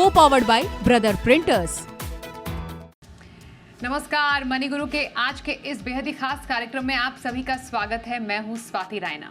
Co-powered by Brother Printers. नमस्कार, money गुरु के आज के इस बेहद ही खास कार्यक्रम में आप सभी का स्वागत है। मैं हूं स्वाति रायना।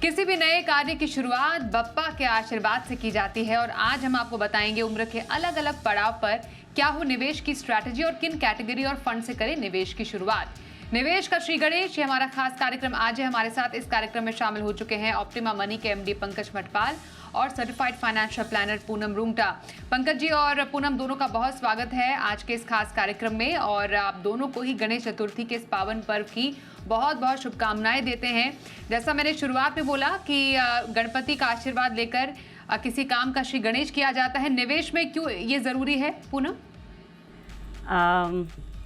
किसी भी नए कार्य की शुरुआत बप्पा के आशीर्वाद से की जाती है और आज हम आपको बताएंगे उम्र के अलग अलग पड़ाव पर क्या हो निवेश की स्ट्रैटेजी और किन कैटेगरी और फंड से करें निवेश की शुरुआत। निवेश का श्री गणेश, ये हमारा खास कार्यक्रम आज है। हमारे साथ इस कार्यक्रम में शामिल हो चुके हैं ऑप्टिमा मनी के एमडी पंकज मटपाल और certified financial planner Poonam Rungta. Pankaj ji और पूनम दोनों का बहुत स्वागत है आज के इस खास कार्यक्रम में और आप दोनों को ही गणेश चतुर्थी के इस पावन पर्व की बहुत बहुत शुभकामनाएं देते हैं। जैसा मैंने शुरुआत में बोला कि गणपति का आशीर्वाद लेकर किसी काम का श्री गणेश किया जाता है। निवेश में क्यों ये ज़रूरी है पूनम?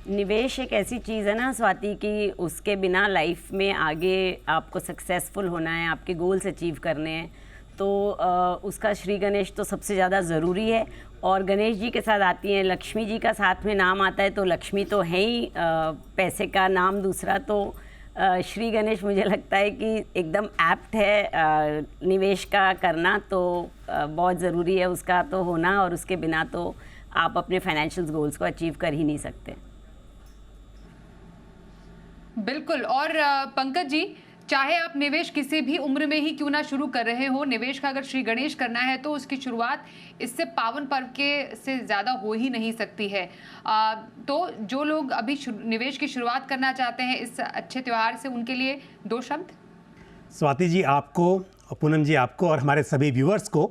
निवेश एक ऐसी चीज़ है ना स्वाति कि उसके बिना लाइफ में आगे आपको सक्सेसफुल होना है, आपके गोल्स अचीव करने हैं, तो उसका श्री गणेश तो सबसे ज़्यादा ज़रूरी है। और गणेश जी के साथ आती हैं लक्ष्मी जी का, साथ में नाम आता है तो लक्ष्मी तो है ही पैसे का नाम दूसरा, तो श्री गणेश मुझे लगता है कि एकदम एप्ट है निवेश का करना, तो बहुत ज़रूरी है उसका तो होना, और उसके बिना तो आप अपने फाइनेंशियल गोल्स को अचीव कर ही नहीं सकते। बिल्कुल। और पंकज जी, चाहे आप निवेश किसी भी उम्र में ही क्यों ना शुरू कर रहे हो, निवेश का अगर श्री गणेश करना है तो उसकी शुरुआत इससे पावन पर्व के से ज़्यादा हो ही नहीं सकती है। तो जो लोग अभी निवेश की शुरुआत करना चाहते हैं इस अच्छे त्यौहार से, उनके लिए दो शब्द। स्वाति जी आपको, पूनम जी आपको और हमारे सभी व्यूअर्स को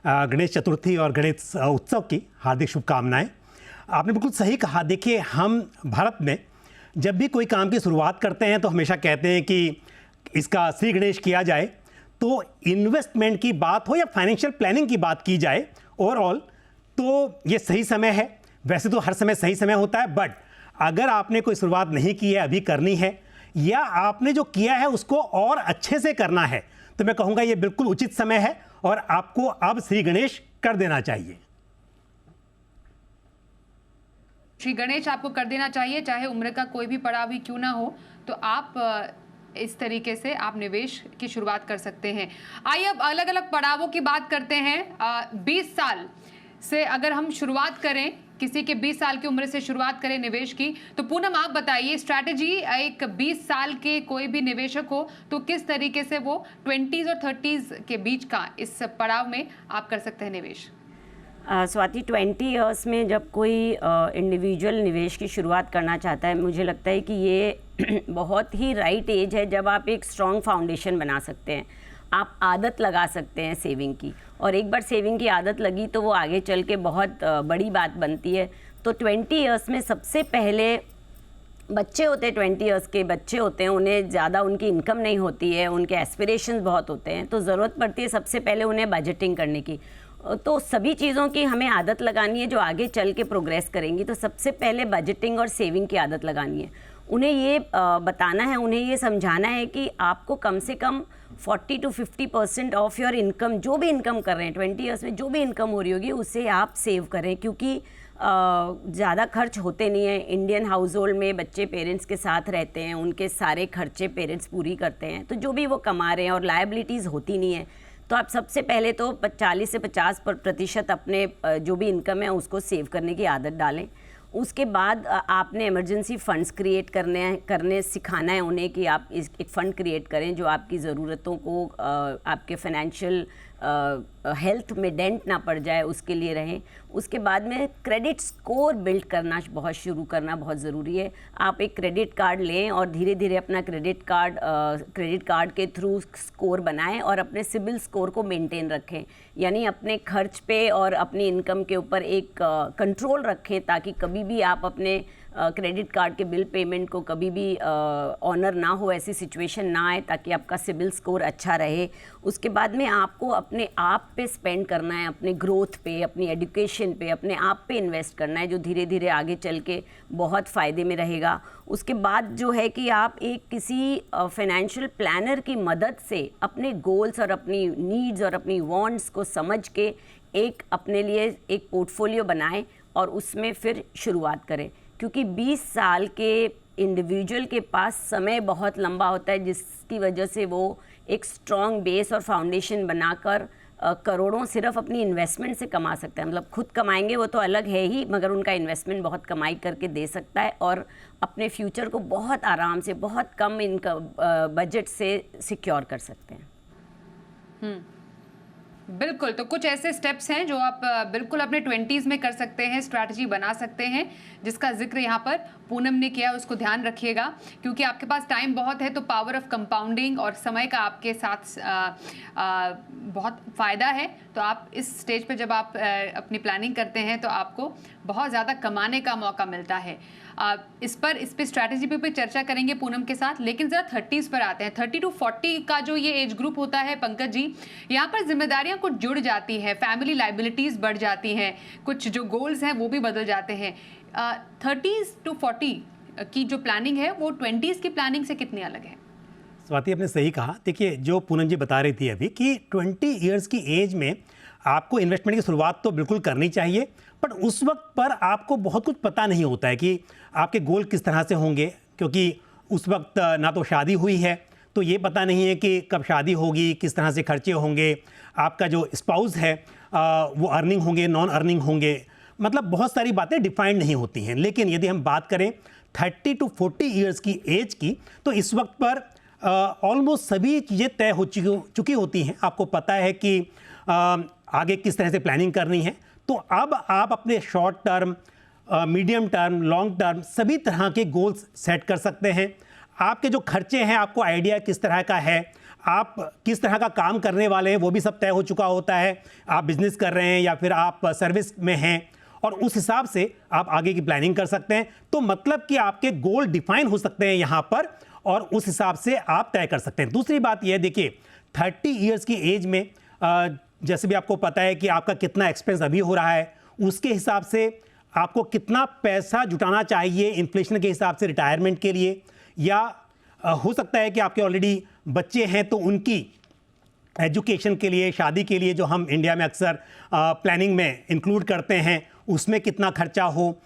गणेश चतुर्थी और गणेश उत्सव की हार्दिक शुभकामनाएं। आपने बिल्कुल सही कहा। देखिए, हम भारत में जब भी कोई काम की शुरुआत करते हैं तो हमेशा कहते हैं कि इसका श्री गणेश किया जाए, तो इन्वेस्टमेंट की बात हो या फाइनेंशियल प्लानिंग की बात की जाए ओवरऑल, तो ये सही समय है। वैसे तो हर समय सही समय होता है, बट अगर आपने कोई शुरुआत नहीं की है, अभी करनी है, या आपने जो किया है उसको और अच्छे से करना है, तो मैं कहूँगा ये बिल्कुल उचित समय है और आपको अब श्री गणेश कर देना चाहिए। श्री गणेश आपको कर देना चाहिए, चाहे उम्र का कोई भी पड़ाव ही क्यों ना हो, तो आप इस तरीके से आप निवेश की शुरुआत कर सकते हैं। आइए अब अलग अलग पड़ावों की बात करते हैं। 20 साल से अगर हम शुरुआत करें, किसी के 20 साल की उम्र से शुरुआत करें निवेश की, तो पूनम आप बताइए स्ट्रैटेजी, एक 20 साल के कोई भी निवेशक हो तो किस तरीके से वो 20s और 30s के बीच का इस पड़ाव में आप कर सकते हैं निवेश? स्वाति, 20 ईयर्स में जब कोई इंडिविजुअल निवेश की शुरुआत करना चाहता है, मुझे लगता है कि ये बहुत ही राइट एज है जब आप एक स्ट्रॉन्ग फाउंडेशन बना सकते हैं, आप आदत लगा सकते हैं सेविंग की, और एक बार सेविंग की आदत लगी तो वो आगे चल के बहुत बड़ी बात बनती है। तो 20 ईयर्स में सबसे पहले बच्चे होते हैं, 20 ईयर्स के बच्चे होते हैं, उन्हें ज़्यादा उनकी इनकम नहीं होती है, उनके एस्पिरेशंस बहुत होते हैं, तो ज़रूरत पड़ती है सबसे पहले उन्हें बजटिंग करने की। तो सभी चीज़ों की हमें आदत लगानी है जो आगे चल के प्रोग्रेस करेंगी, तो सबसे पहले बजटिंग और सेविंग की आदत लगानी है। उन्हें ये बताना है, उन्हें ये समझाना है कि आपको कम से कम 40 to 50% ऑफ योर इनकम, जो भी इनकम कर रहे हैं 20 ईयर्स में, जो भी इनकम हो रही होगी उसे आप सेव करें, क्योंकि ज़्यादा खर्च होते नहीं हैं। इंडियन हाउस होल्ड में बच्चे पेरेंट्स के साथ रहते हैं, उनके सारे खर्चे पेरेंट्स पूरी करते हैं, तो जो भी वो कमा रहे हैं और लायबिलिटीज़ होती नहीं है, तो आप सबसे पहले तो 40 से 50% अपने जो भी इनकम है उसको सेव करने की आदत डालें। उसके बाद आपने इमरजेंसी फंड्स क्रिएट करने सिखाना है उन्हें कि आप एक फ़ंड क्रिएट करें जो आपकी ज़रूरतों को, आपके फाइनेंशियल हेल्थ में डेंट ना पड़ जाए, उसके लिए रहें। उसके बाद में क्रेडिट स्कोर बिल्ड करना शुरू करना बहुत ज़रूरी है। आप एक क्रेडिट कार्ड लें और धीरे धीरे अपना क्रेडिट कार्ड के थ्रू स्कोर बनाएं और अपने सिबिल स्कोर को मेंटेन रखें, यानी अपने खर्च पे और अपनी इनकम के ऊपर एक कंट्रोल रखें, ताकि कभी भी आप अपने क्रेडिट कार्ड के बिल पेमेंट को कभी भी ऑनर ना हो, ऐसी सिचुएशन ना आए, ताकि आपका सिबिल स्कोर अच्छा रहे। उसके बाद में आपको अपने आप पे स्पेंड करना है, अपने ग्रोथ पे, अपनी एजुकेशन पे, अपने आप पे इन्वेस्ट करना है, जो धीरे धीरे आगे चल के बहुत फ़ायदे में रहेगा। उसके बाद जो है कि आप एक किसी फाइनेंशियल प्लानर की मदद से अपने गोल्स और अपनी नीड्स और अपनी वांट्स को समझ के एक अपने लिए एक पोर्टफोलियो बनाएं और उसमें फिर शुरुआत करें, क्योंकि 20 साल के इंडिविजुअल के पास समय बहुत लंबा होता है, जिसकी वजह से वो एक स्ट्रॉन्ग बेस और फाउंडेशन बनाकर करोड़ों सिर्फ अपनी इन्वेस्टमेंट से कमा सकते हैं। मतलब खुद कमाएंगे वो तो अलग है ही, मगर उनका इन्वेस्टमेंट बहुत कमाई करके दे सकता है और अपने फ्यूचर को बहुत आराम से, बहुत कम इनकम बजट से सिक्योर कर सकते हैं। बिल्कुल, तो कुछ ऐसे स्टेप्स हैं जो आप बिल्कुल अपने 20s में कर सकते हैं, स्ट्रैटेजी बना सकते हैं, जिसका जिक्र यहाँ पर पूनम ने किया, उसको ध्यान रखिएगा क्योंकि आपके पास टाइम बहुत है। तो पावर ऑफ कंपाउंडिंग और समय का आपके साथ बहुत फ़ायदा है। तो आप इस स्टेज पे जब आप अपनी प्लानिंग करते हैं तो आपको बहुत ज़्यादा कमाने का मौका मिलता है। इस पे स्ट्रैटेजी पे चर्चा करेंगे पूनम के साथ, लेकिन ज़रा 30s पर आते हैं। 30 to 40 का जो ये एज ग्रुप होता है पंकज जी, यहाँ पर जिम्मेदारियाँ कुछ जुड़ जाती है, फैमिली लाइबिलिटीज़ बढ़ जाती हैं, कुछ जो गोल्स हैं वो भी बदल जाते हैं। 30s to 40 की जो प्लानिंग है वो 20s की प्लानिंग से कितनी अलग है? स्वाति, आपने सही कहा। देखिए, जो पूनम जी बता रही थी अभी कि 20 इयर्स की एज में आपको इन्वेस्टमेंट की शुरुआत तो बिल्कुल करनी चाहिए, बट उस वक्त पर आपको बहुत कुछ पता नहीं होता है कि आपके गोल किस तरह से होंगे, क्योंकि उस वक्त ना तो शादी हुई है, तो ये पता नहीं है कि कब शादी होगी, किस तरह से खर्चे होंगे, आपका जो स्पाउस है वो अर्निंग होंगे, नॉन अर्निंग होंगे, मतलब बहुत सारी बातें डिफाइंड नहीं होती हैं। लेकिन यदि हम बात करें 30 to 40 इयर्स की एज की, तो इस वक्त पर ऑलमोस्ट सभी चीज़ें तय हो चुकी होती हैं। आपको पता है कि आगे किस तरह से प्लानिंग करनी है। तो अब आप अपने short term, medium term, long term सभी तरह के गोल्स सेट कर सकते हैं। आपके जो खर्चे हैं, आपको आइडिया किस तरह का है, आप किस तरह का काम करने वाले हैं, वो भी सब तय हो चुका होता है। आप बिजनेस कर रहे हैं या फिर आप सर्विस में हैं, और उस हिसाब से आप आगे की प्लानिंग कर सकते हैं। तो मतलब कि आपके गोल डिफाइन हो सकते हैं यहाँ पर, और उस हिसाब से आप तय कर सकते हैं। दूसरी बात यह, देखिए 30 इयर्स की एज में जैसे भी आपको पता है कि आपका कितना एक्सपेंस अभी हो रहा है, उसके हिसाब से आपको कितना पैसा जुटाना चाहिए इन्फ्लेशन के हिसाब से रिटायरमेंट के लिए, या हो सकता है कि आपके ऑलरेडी बच्चे हैं तो उनकी एजुकेशन के लिए, शादी के लिए, जो हम इंडिया में अक्सर प्लानिंग में इंक्लूड करते हैं, उसमें कितना खर्चा हो,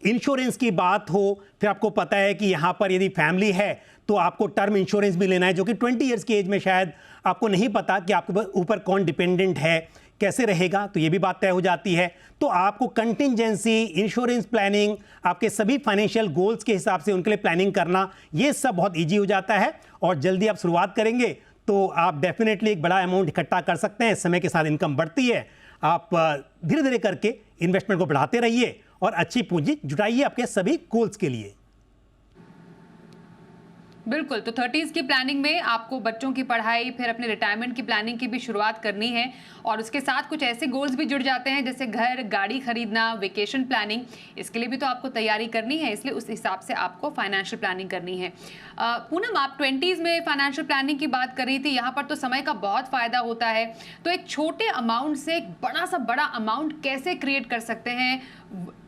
इंश्योरेंस की बात हो। फिर आपको पता है कि यहाँ पर यदि फैमिली है तो आपको टर्म इंश्योरेंस भी लेना है, जो कि 20 इयर्स की एज में शायद आपको नहीं पता कि आपके ऊपर कौन डिपेंडेंट है, कैसे रहेगा, तो ये भी बात तय हो जाती है। तो आपको कंटिंजेंसी, इंश्योरेंस प्लानिंग, आपके सभी फाइनेंशियल गोल्स के हिसाब से उनके लिए प्लानिंग करना, ये सब बहुत ईजी हो जाता है। और जल्दी आप शुरुआत करेंगे तो आप डेफिनेटली एक बड़ा अमाउंट इकट्ठा कर सकते हैं। समय के साथ इनकम बढ़ती है, आप धीरे धीरे करके इन्वेस्टमेंट को बढ़ाते रहिए और अच्छी पूंजी जुटाइए आपके सभी गोल्स के लिए। बिल्कुल, तो 30s की प्लानिंग में आपको बच्चों की पढ़ाई, फिर अपने रिटायरमेंट की प्लानिंग की भी शुरुआत करनी है, और उसके साथ कुछ ऐसे गोल्स भी जुड़ जाते हैं जैसे घर, गाड़ी खरीदना, वेकेशन प्लानिंग। इसके लिए भी तो आपको तैयारी करनी है, इसलिए उस हिसाब से आपको फाइनेंशियल प्लानिंग करनी है। पूनम, आप 20s में फाइनेंशियल प्लानिंग की बात कर रही थी, यहाँ पर तो समय का बहुत फ़ायदा होता है। तो एक छोटे अमाउंट से एक बड़ा अमाउंट कैसे क्रिएट कर सकते हैं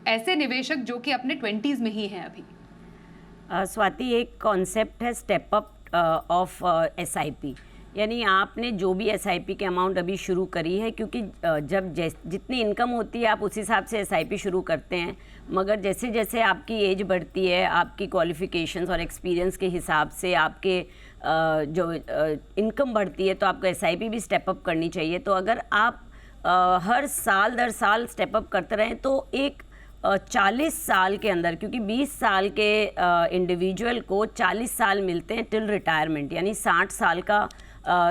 ऐसे निवेशक जो कि अपने 20s में ही हैं अभी? स्वाति, एक कॉन्सेप्ट है स्टेप अप ऑफ SIP, यानी आपने जो भी SIP के अमाउंट अभी शुरू करी है, क्योंकि जब जितनी इनकम होती है आप उस हिसाब से SIP शुरू करते हैं, मगर जैसे जैसे आपकी एज बढ़ती है, आपकी क्वालिफिकेशंस और एक्सपीरियंस के हिसाब से आपके जो इनकम बढ़ती है, तो आपको SIP भी स्टेप अप करनी चाहिए। तो अगर आप हर साल दर साल स्टेप अप करते रहें तो एक 40 साल के अंदर, क्योंकि 20 साल के इंडिविजुअल को 40 साल मिलते हैं टिल रिटायरमेंट, यानी 60 साल का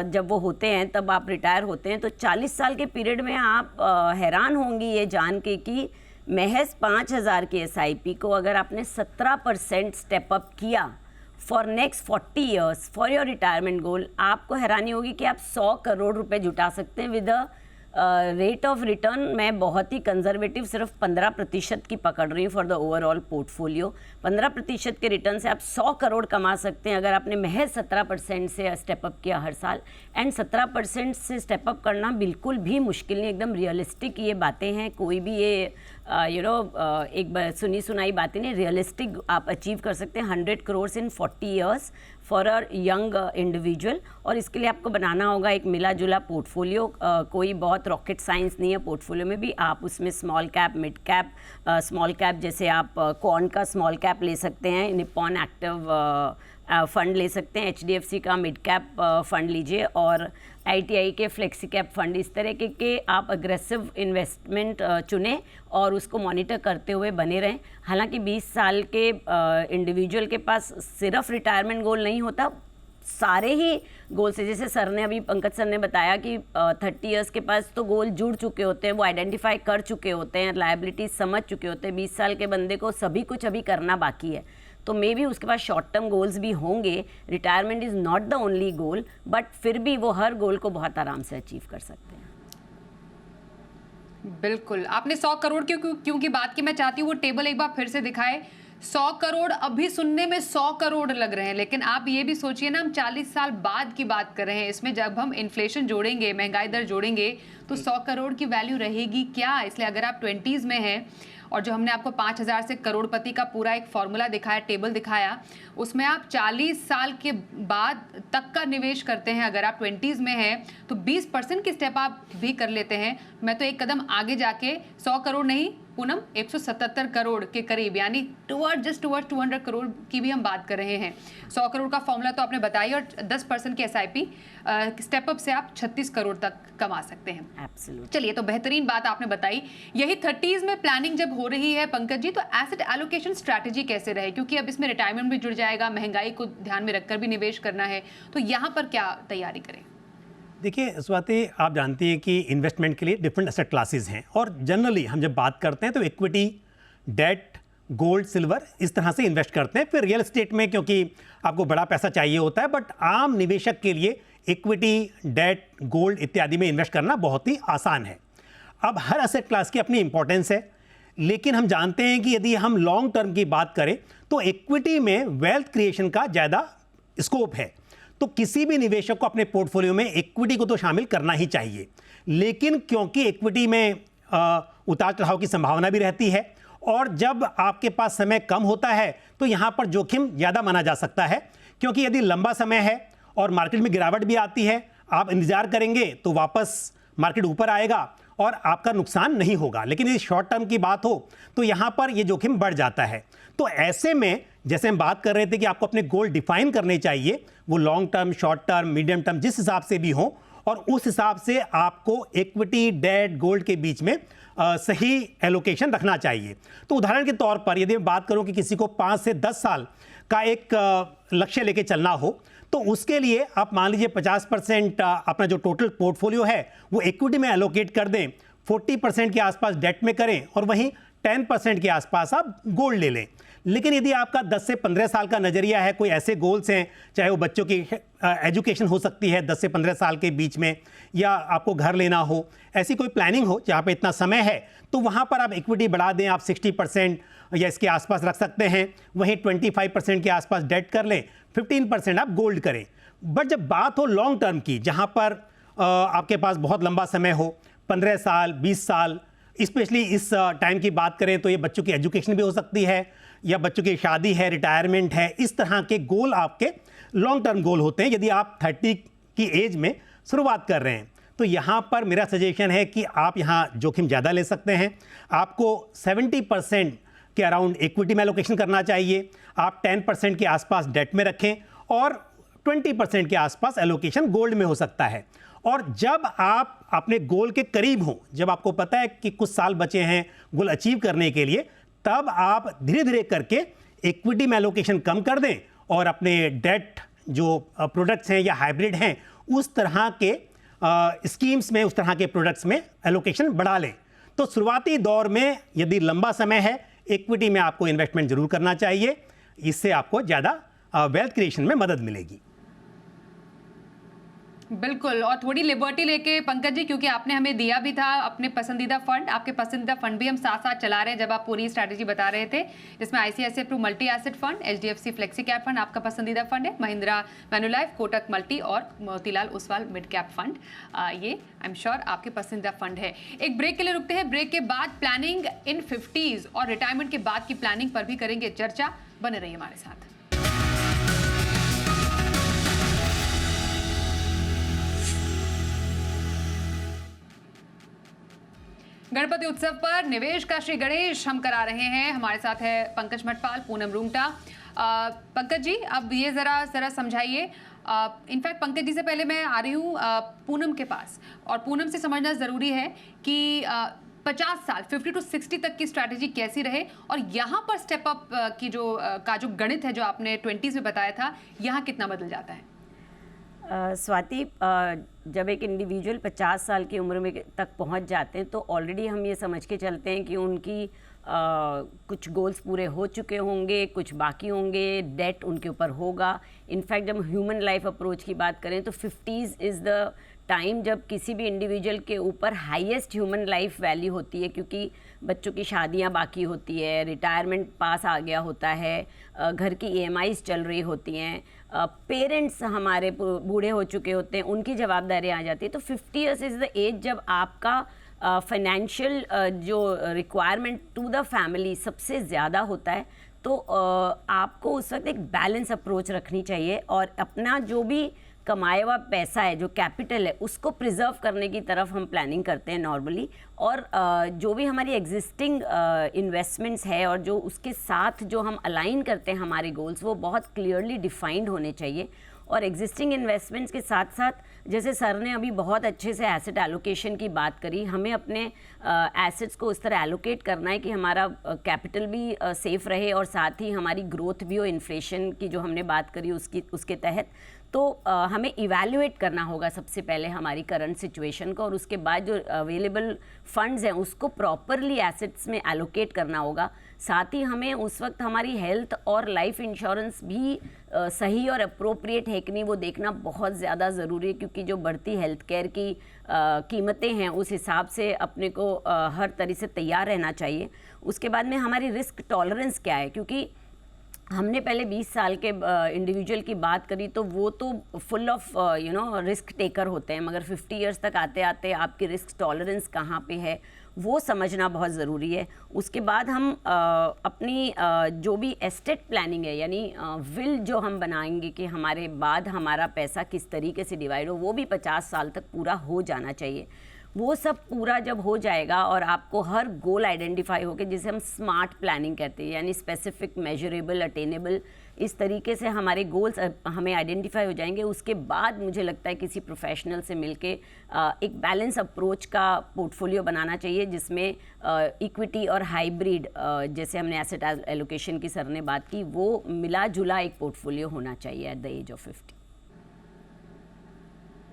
जब वो होते हैं तब आप रिटायर होते हैं। तो 40 साल के पीरियड में आप हैरान होंगी ये जान के कि महज 5,000 की SIP को अगर आपने 17% स्टेप अप किया for next 40 years for your retirement goal, आपको हैरानी होगी कि आप 100 करोड़ रुपए जुटा सकते हैं with a rate of return. मैं बहुत ही कंजर्वेटिव सिर्फ 15% की पकड़ रही हूँ फॉर द ओवरऑल पोर्टफोलियो। 15% के रिटर्न से आप 100 करोड़ कमा सकते हैं अगर आपने महज 17% से स्टेप अप किया हर साल। एंड 17% से स्टेप अप करना बिल्कुल भी मुश्किल नहीं, एकदम रियलिस्टिक ये बातें हैं। कोई भी ये एक सुनी सुनाई बातें नहीं, रियलिस्टिक आप अचीव कर सकते हैं 100 करोड़ इन 40 years for a young individual. और इसके लिए आपको बनाना होगा एक मिला जुला पोर्टफोलियो। कोई बहुत रॉकेट साइंस नहीं है पोर्टफोलियो में भी। आप उसमें small cap, mid cap, small cap जैसे आप कॉर्न का स्मॉल कैप ले सकते हैं, निप्पॉन एक्टिव फंड ले सकते हैं। HDFC का मिड कैप फंड लीजिए और ITI के फ्लेक्सी कैप फंड, इस तरह के आप अग्रेसिव इन्वेस्टमेंट चुनें और उसको मॉनिटर करते हुए बने रहें। हालांकि 20 साल के इंडिविजुअल के पास सिर्फ रिटायरमेंट गोल नहीं होता, सारे ही गोल से, जैसे सर ने अभी, पंकज सर ने बताया कि 30 इयर्स के पास तो गोल जुड़ चुके होते हैं, वो आइडेंटिफाई कर चुके होते हैं, लायबिलिटीज समझ चुके होते हैं। 20 साल के बंदे को सभी कुछ अभी करना बाकी है, तो मे बी उसके पास शॉर्ट टर्म गोल्स भी होंगे। Retirement is not the only goal, but फिर भी वो हर गोल को बहुत आराम से अचीव कर सकते हैं। बिल्कुल, आपने 100 करोड़ क्योंकि बात की मैं चाहती हूँ वो टेबल एक बार फिर से दिखाए। 100 करोड़ अभी सुनने में 100 करोड़ लग रहे हैं, लेकिन आप ये भी सोचिए ना, हम 40 साल बाद की बात कर रहे हैं। इसमें जब हम इन्फ्लेशन जोड़ेंगे, महंगाई दर जोड़ेंगे, तो 100 करोड़ की वैल्यू रहेगी क्या? इसलिए अगर आप 20s में हैं और जो हमने आपको 5000 से करोड़पति का पूरा एक फॉर्मूला दिखाया, टेबल दिखाया, उसमें आप 40 साल के बाद तक का निवेश करते हैं। अगर आप 20s में हैं तो 20% की स्टेप आप भी कर लेते हैं। मैं तो एक कदम आगे जाके 100 करोड़ नहीं पूनम, 177 करोड़ के करीब, यानी जस्ट टुवर्ड 200 करोड़ की भी हम बात कर रहे हैं। 100 करोड़ का फॉर्मूला तो आपने बताया, और 10% की SIP स्टेप अप से आप 36 करोड़ तक कमा सकते हैं। एब्सोल्युटली। चलिए, तो बेहतरीन बात आपने बताई। यही 30s में प्लानिंग जब हो रही है पंकज जी, तो एसेट एलोकेशन स्ट्रैटेजी कैसे रहे? क्योंकि अब इसमें रिटायरमेंट भी जुड़ जाएगा, महंगाई को ध्यान में रखकर भी निवेश करना है, तो यहाँ पर क्या तैयारी करें? देखिए स्वाति, आप जानती हैं कि इन्वेस्टमेंट के लिए डिफरेंट एसेट क्लासेस हैं, और जनरली हम जब बात करते हैं तो इक्विटी, डेट, गोल्ड, सिल्वर, इस तरह से इन्वेस्ट करते हैं। फिर रियल एस्टेट में क्योंकि आपको बड़ा पैसा चाहिए होता है, बट आम निवेशक के लिए इक्विटी, डेट, गोल्ड इत्यादि में इन्वेस्ट करना बहुत ही आसान है। अब हर एसेट क्लास की अपनी इंपॉर्टेंस है, लेकिन हम जानते हैं कि यदि हम लॉन्ग टर्म की बात करें तो इक्विटी में वेल्थ क्रिएशन का ज़्यादा स्कोप है। तो किसी भी निवेशक को अपने पोर्टफोलियो में इक्विटी को तो शामिल करना ही चाहिए, लेकिन क्योंकि इक्विटी में उतार चढ़ाव की संभावना भी रहती है, और जब आपके पास समय कम होता है तो यहाँ पर जोखिम ज़्यादा माना जा सकता है। क्योंकि यदि लंबा समय है और मार्केट में गिरावट भी आती है, आप इंतजार करेंगे तो वापस मार्केट ऊपर आएगा और आपका नुकसान नहीं होगा। लेकिन यदि शॉर्ट टर्म की बात हो तो यहाँ पर ये जोखिम बढ़ जाता है। तो ऐसे में जैसे हम बात कर रहे थे कि आपको अपने गोल डिफाइन करने चाहिए, वो long term, short term, medium term, जिस हिसाब से भी हो, और उस हिसाब से आपको इक्विटी, डेट, गोल्ड के बीच में सही एलोकेशन रखना चाहिए। तो उदाहरण के तौर पर यदि मैं बात करूं कि किसी को 5 से 10 साल का एक लक्ष्य लेके चलना हो, तो उसके लिए आप मान लीजिए 50% अपना जो टोटल पोर्टफोलियो है वो इक्विटी में एलोकेट कर दें, 40% के आसपास डेट में करें, और वहीं 10% के आसपास आप गोल्ड ले लें। लेकिन यदि आपका 10 से 15 साल का नज़रिया है, कोई ऐसे गोल्स हैं, चाहे वो बच्चों की एजुकेशन हो सकती है 10 से 15 साल के बीच में, या आपको घर लेना हो, ऐसी कोई प्लानिंग हो जहाँ पे इतना समय है, तो वहाँ पर आप इक्विटी बढ़ा दें, आप 60% या इसके आसपास रख सकते हैं। वहीं 25% के आसपास डेट कर लें, 15% आप गोल्ड करें। बट जब बात हो लॉन्ग टर्म की, जहाँ पर आपके पास बहुत लंबा समय हो, 15 साल, 20 साल, स्पेशली इस टाइम की बात करें तो ये बच्चों की एजुकेशन भी हो सकती है, या बच्चों की शादी है, रिटायरमेंट है, इस तरह के गोल आपके लॉन्ग टर्म गोल होते हैं यदि आप 30 की एज में शुरुआत कर रहे हैं। तो यहाँ पर मेरा सजेशन है कि आप यहाँ जोखिम ज़्यादा ले सकते हैं। आपको 70% के अराउंड इक्विटी में एलोकेशन करना चाहिए, आप 10% के आसपास डेट में रखें, और 20% के आसपास एलोकेशन गोल्ड में हो सकता है। और जब आप अपने गोल के करीब हों, जब आपको पता है कि कुछ साल बचे हैं गोल अचीव करने के लिए, तब आप धीरे धीरे करके इक्विटी में एलोकेशन कम कर दें और अपने डेट जो प्रोडक्ट्स हैं या हाइब्रिड हैं उस तरह के स्कीम्स में, उस तरह के प्रोडक्ट्स में एलोकेशन बढ़ा लें। तो शुरुआती दौर में यदि लंबा समय है, इक्विटी में आपको इन्वेस्टमेंट जरूर करना चाहिए, इससे आपको ज़्यादा वेल्थ क्रिएशन में मदद मिलेगी। बिल्कुल, और थोड़ी लिबर्टी लेके पंकज जी, क्योंकि आपने हमें दिया भी था अपने पसंदीदा फंड, आपके पसंदीदा फंड भी हम साथ साथ चला रहे हैं जब आप पूरी स्ट्रैटेजी बता रहे थे, जिसमें ICICI Pru multi asset fund, HDFC flexi cap fund आपका पसंदीदा फंड है, महिंद्रा मैन्युलाइफ, कोटक मल्टी और Motilal Oswal mid cap fund, ये आई एम श्योर आपके पसंदीदा फंड है। एक ब्रेक के लिए रुकते हैं, ब्रेक के बाद प्लानिंग इन 50s और रिटायरमेंट के बाद की प्लानिंग पर भी करेंगे चर्चा। बने रहिए हमारे साथ। गणपति उत्सव पर निवेश का श्री गणेश हम करा रहे हैं। हमारे साथ है पंकज मटपाल, पूनम रूंगटा। पंकज जी, अब ये ज़रा समझाइए। इनफैक्ट पंकज जी से पहले मैं आ रही हूँ पूनम के पास, और पूनम से समझना ज़रूरी है कि 50 साल 50 to 60 तक की स्ट्रैटेजी कैसी रहे, और यहाँ पर स्टेप अप की जो गणित है जो आपने 20s में बताया था, यहाँ कितना बदल जाता है? स्वाति, जब एक इंडिविजुअल 50 साल की उम्र में तक पहुंच जाते हैं तो ऑलरेडी हम ये समझ के चलते हैं कि उनकी कुछ गोल्स पूरे हो चुके होंगे, कुछ बाकी होंगे, डेट उनके ऊपर होगा। इनफैक्ट जब ह्यूमन लाइफ अप्रोच की बात करें तो 50s इज़ द टाइम जब किसी भी इंडिविजुअल के ऊपर हाईएस्ट ह्यूमन लाइफ वैल्यू होती है, क्योंकि बच्चों की शादियां बाकी होती है, रिटायरमेंट पास आ गया होता है, घर की EMIs चल रही होती हैं, पेरेंट्स हमारे बूढ़े हो चुके होते हैं, उनकी जवाबदारी आ जाती है। तो 50 ईयर्स इज़ द एज जब आपका फाइनेंशियल जो रिक्वायरमेंट टू द फैमिली सबसे ज़्यादा होता है। तो आपको उस वक्त एक बैलेंस अप्रोच रखनी चाहिए और अपना जो भी कमाया हुआ पैसा है, जो कैपिटल है, उसको प्रिजर्व करने की तरफ हम प्लानिंग करते हैं नॉर्मली। और जो भी हमारी एग्जिस्टिंग इन्वेस्टमेंट्स है और जो उसके साथ जो हम अलाइन करते हैं हमारे गोल्स, वो बहुत क्लियरली डिफाइंड होने चाहिए। और एग्जिस्टिंग इन्वेस्टमेंट्स के साथ साथ, जैसे सर ने अभी बहुत अच्छे से एसेट एलोकेशन की बात करी, हमें अपने एसेट्स को उस तरह एलोकेट करना है कि हमारा कैपिटल भी सेफ रहे और साथ ही हमारी ग्रोथ भी हो, इन्फ्लेशन की जो हमने बात करी उसके तहत। तो हमें इवैल्यूएट करना होगा सबसे पहले हमारी करंट सिचुएशन को, और उसके बाद जो अवेलेबल फंड्स हैं उसको प्रॉपरली एसेट्स में एलोकेट करना होगा। साथ ही हमें उस वक्त हमारी हेल्थ और लाइफ इंश्योरेंस भी सही और अप्रोप्रिएट है कि नहीं, वो देखना बहुत ज़्यादा ज़रूरी है, क्योंकि जो बढ़ती हेल्थ केयर की कीमतें हैं उस हिसाब से अपने को हर तरह से तैयार रहना चाहिए। उसके बाद में हमारी रिस्क टॉलरेंस क्या है, क्योंकि हमने पहले 20 साल के इंडिविजुअल की बात करी तो वो तो फुल ऑफ रिस्क टेकर होते हैं, मगर 50 इयर्स तक आते आते आपकी रिस्क टॉलरेंस कहाँ पे है वो समझना बहुत ज़रूरी है। उसके बाद हम अपनी जो भी एस्टेट प्लानिंग है, यानी विल जो हम बनाएंगे कि हमारे बाद हमारा पैसा किस तरीके से डिवाइड हो, वो भी 50 साल तक पूरा हो जाना चाहिए। वो सब पूरा जब हो जाएगा और आपको हर गोल आइडेंटिफाई होकर, जिसे हम स्मार्ट प्लानिंग कहते हैं, यानी स्पेसिफिक, मेजरेबल, अटेनेबल, इस तरीके से हमारे गोल्स हमें आइडेंटिफाई हो जाएंगे। उसके बाद मुझे लगता है किसी प्रोफेशनल से मिलके एक बैलेंस अप्रोच का पोर्टफोलियो बनाना चाहिए, जिसमें इक्विटी और हाइब्रिड, जैसे हमने एसेट एलोकेशन की सर ने बात की, वो मिला जुला एक पोर्टफोलियो होना चाहिए at the age of 50।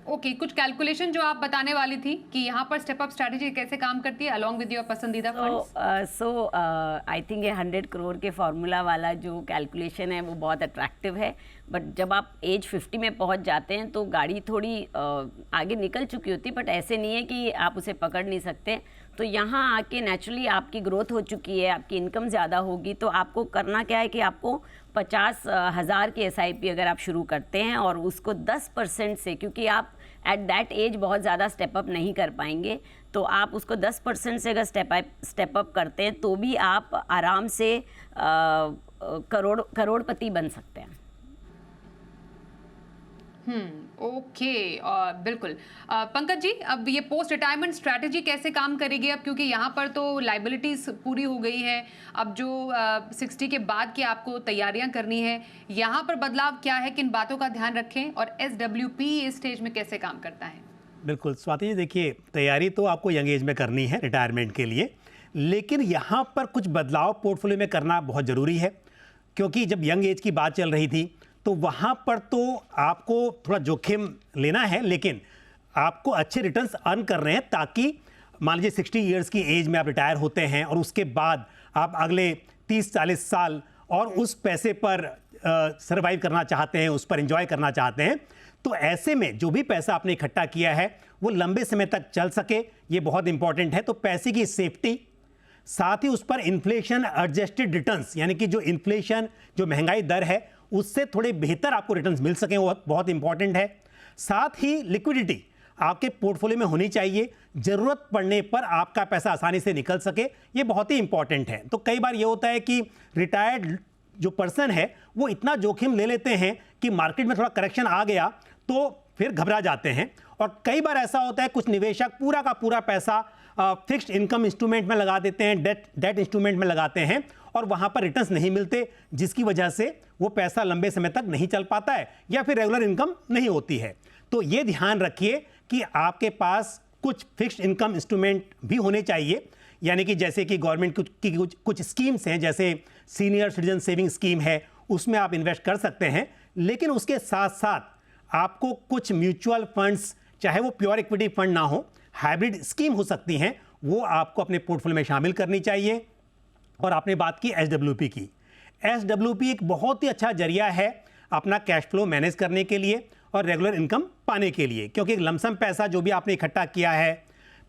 Okay, कुछ कैलकुलेशन जो आप बताने वाली थी कि यहाँ पर स्टेप अप स्ट्रैटेजी कैसे काम करती है अलॉन्ग विद योर पसंदीदा फंड्स। सो आई थिंक ये 100 करोड़ के फार्मूला वाला जो कैलकुलेशन है वो बहुत अट्रैक्टिव है, बट जब आप एज 50 में पहुँच जाते हैं तो गाड़ी थोड़ी आगे निकल चुकी होती है, बट ऐसे नहीं है कि आप उसे पकड़ नहीं सकते। तो यहाँ आके नेचुरली आपकी ग्रोथ हो चुकी है, आपकी इनकम ज़्यादा होगी, तो आपको करना क्या है कि आपको 50,000 की SIP अगर आप शुरू करते हैं और उसको 10% से, क्योंकि आप एट दैट एज बहुत ज़्यादा स्टेप अप नहीं कर पाएंगे, तो आप उसको 10% से अगर स्टेप अप करते हैं तो भी आप आराम से करोड़पति बन सकते हैं। ओके, बिल्कुल। पंकज जी, अब ये पोस्ट रिटायरमेंट स्ट्रैटेजी कैसे काम करेगी अब, क्योंकि यहाँ पर तो लाइबिलिटीज पूरी हो गई है, अब जो 60 के बाद की आपको तैयारियां करनी है, यहाँ पर बदलाव क्या है, किन बातों का ध्यान रखें, और SWP इस स्टेज में कैसे काम करता है? बिल्कुल स्वाति जी, देखिए तैयारी तो आपको यंग एज में करनी है रिटायरमेंट के लिए, लेकिन यहाँ पर कुछ बदलाव पोर्टफोलियो में करना बहुत ज़रूरी है, क्योंकि जब यंग एज की बात चल रही थी तो वहाँ पर तो आपको थोड़ा जोखिम लेना है, लेकिन आपको अच्छे रिटर्न्स अर्न कर रहे हैं, ताकि मान लीजिए 60 इयर्स की एज में आप रिटायर होते हैं और उसके बाद आप अगले 30-40 साल और उस पैसे पर सर्वाइव करना चाहते हैं, उस पर एंजॉय करना चाहते हैं, तो ऐसे में जो भी पैसा आपने इकट्ठा किया है वो लंबे समय तक चल सके, ये बहुत इंपॉर्टेंट है। तो पैसे की सेफ्टी, साथ ही उस पर इन्फ्लेशन एडजस्टेड रिटर्न्स, यानी कि जो इन्फ्लेशन, जो महंगाई दर है उससे थोड़े बेहतर आपको रिटर्न्स मिल सकें, वो बहुत इंपॉर्टेंट है। साथ ही लिक्विडिटी आपके पोर्टफोलियो में होनी चाहिए, ज़रूरत पड़ने पर आपका पैसा आसानी से निकल सके, ये बहुत ही इंपॉर्टेंट है। तो कई बार ये होता है कि रिटायर्ड जो पर्सन है वो इतना जोखिम ले लेते हैं कि मार्केट में थोड़ा करेक्शन आ गया तो फिर घबरा जाते हैं, और कई बार ऐसा होता है कुछ निवेशक पूरा का पूरा पैसा फिक्स्ड इनकम इंस्ट्रूमेंट में लगा देते हैं, डेट इंस्ट्रूमेंट में लगाते हैं और वहाँ पर रिटर्न्स नहीं मिलते, जिसकी वजह से वो पैसा लंबे समय तक नहीं चल पाता है या फिर रेगुलर इनकम नहीं होती है। तो ये ध्यान रखिए कि आपके पास कुछ फिक्स्ड इनकम इंस्ट्रूमेंट भी होने चाहिए, यानी कि जैसे कि गवर्नमेंट की कुछ स्कीम्स हैं, जैसे सीनियर सिटीजन सेविंग स्कीम है, उसमें आप इन्वेस्ट कर सकते हैं। लेकिन उसके साथ साथ आपको कुछ म्यूचुअल फंड्स, चाहे वो प्योर इक्विटी फंड ना हो, हाइब्रिड स्कीम हो सकती हैं, वो आपको अपने पोर्टफोलियो में शामिल करनी चाहिए। और आपने बात की SWP की। SWP एक बहुत ही अच्छा जरिया है अपना कैश फ्लो मैनेज करने के लिए और रेगुलर इनकम पाने के लिए, क्योंकि लमसम पैसा जो भी आपने इकट्ठा किया है,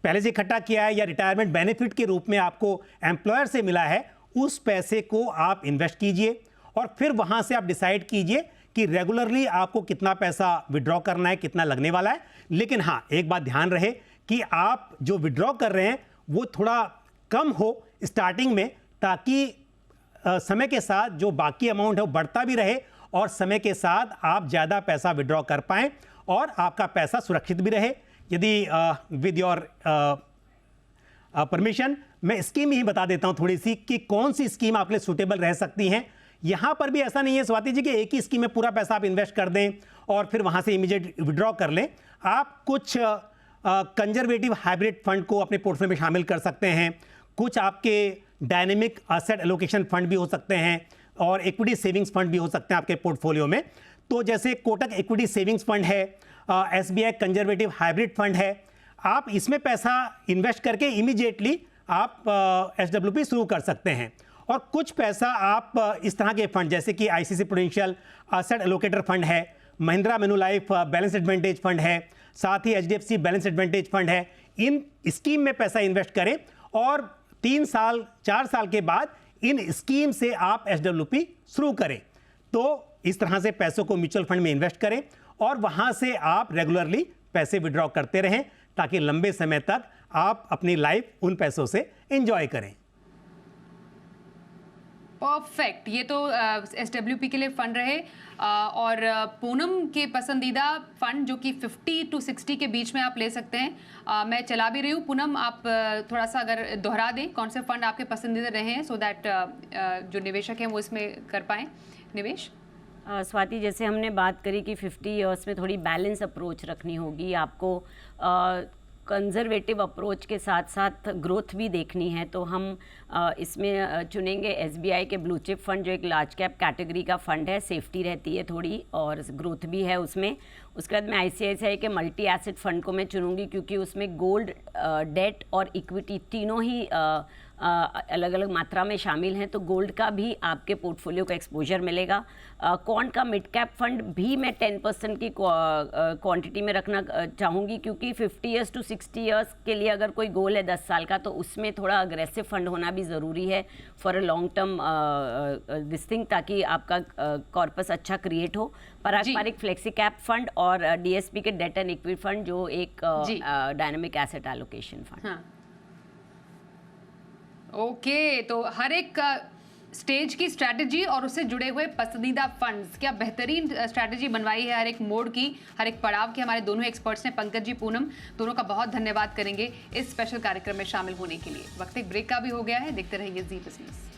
पहले से इकट्ठा किया है या रिटायरमेंट बेनिफिट के रूप में आपको एम्प्लॉयर से मिला है, उस पैसे को आप इन्वेस्ट कीजिए और फिर वहाँ से आप डिसाइड कीजिए कि रेगुलरली आपको कितना पैसा विड्रॉ करना है, कितना लगने वाला है। लेकिन हाँ, एक बात ध्यान रहे कि आप जो विड्रॉ कर रहे हैं वो थोड़ा कम हो स्टार्टिंग में, ताकि समय के साथ जो बाकी अमाउंट है वो बढ़ता भी रहे और समय के साथ आप ज़्यादा पैसा विड्रॉ कर पाएँ और आपका पैसा सुरक्षित भी रहे। यदि विद योर परमिशन मैं स्कीम ही बता देता हूँ थोड़ी सी कि कौन सी स्कीम आपके लिए सूटेबल रह सकती हैं। यहाँ पर भी ऐसा नहीं है स्वाति जी कि एक ही स्कीम में पूरा पैसा आप इन्वेस्ट कर दें और फिर वहाँ से इमीडिएट विड्रॉ कर लें। आप कुछ कंजर्वेटिव हाइब्रिड फंड को अपने पोर्टफोलियो में शामिल कर सकते हैं, कुछ आपके डायनेमिक एसेट एलोकेशन फंड भी हो सकते हैं और इक्विटी सेविंग्स फंड भी हो सकते हैं आपके पोर्टफोलियो में। तो जैसे कोटक इक्विटी सेविंग्स फंड है, SBI कंजर्वेटिव हाइब्रिड फंड है, आप इसमें पैसा इन्वेस्ट करके इमीडिएटली आप SWP शुरू कर सकते हैं। और कुछ पैसा आप इस तरह के फंड जैसे कि ICICI prudential asset allocator fund है, महिंद्रा मेनुलाइफ बैलेंस एडवांटेज फंड है, साथ ही HDFC बैलेंस एडवांटेज फंड है, इन स्कीम में पैसा इन्वेस्ट करें और 3 साल 4 साल के बाद इन स्कीम से आप SWP शुरू करें। तो इस तरह से पैसों को म्यूचुअल फंड में इन्वेस्ट करें और वहां से आप रेगुलरली पैसे विड्रॉ करते रहें, ताकि लंबे समय तक आप अपनी लाइफ उन पैसों से एंजॉय करें। परफेक्ट। ये तो SWP के लिए फंड रहे और पूनम के पसंदीदा फंड जो कि 50 to 60 के बीच में आप ले सकते हैं। मैं चला भी रही हूँ। पूनम, आप थोड़ा सा अगर दोहरा दें कौन से फंड आपके पसंदीदा रहे हैं, सो दैट जो निवेशक हैं वो इसमें कर पाएँ निवेश। स्वाति, जैसे हमने बात करी कि 50 ईयर्स में थोड़ी बैलेंस अप्रोच रखनी होगी, आपको कंजर्वेटिव अप्रोच के साथ साथ ग्रोथ भी देखनी है, तो हम इसमें चुनेंगे SBI के ब्लू चिप फंड, जो एक लार्ज कैप कैटेगरी का फंड है, सेफ्टी रहती है थोड़ी और ग्रोथ भी है उसमें। उसके बाद मैं ICICI के मल्टी एसेट फंड को मैं चुनूंगी, क्योंकि उसमें गोल्ड, डेट और इक्विटी तीनों ही अलग अलग मात्रा में शामिल हैं, तो गोल्ड का भी आपके पोर्टफोलियो का एक्सपोजर मिलेगा। कॉन का मिड कैप फंड भी मैं 10% की क्वांटिटी में रखना चाहूँगी, क्योंकि 50 ईयर्स टू 60 ईयर्स के लिए अगर कोई गोल है 10 साल का, तो उसमें थोड़ा अग्रेसिव फंड होना भी ज़रूरी है for a long term this thing, ताकि आपका कॉर्पस अच्छा क्रिएट हो। पारंपरिक फ्लेक्सी कैप फंड और DSP के डेट एंड इक्विटी फंड, जो एक डायनामिक एसेट एलोकेशन फंड। हाँ। ओके, तो हर एक स्टेज की स्ट्रैटेजी और उससे जुड़े हुए पसंदीदा फंड्स, क्या बेहतरीन स्ट्रैटेजी बनवाई है हर एक मोड की, हर एक पड़ाव की। हमारे दोनों एक्सपर्ट्स ने, पंकज जी, पूनम, दोनों का बहुत धन्यवाद करेंगे इस स्पेशल कार्यक्रम में शामिल होने के लिए। वक्त एक ब्रेक का भी हो गया है, देखते रहिए जी बिजनेस।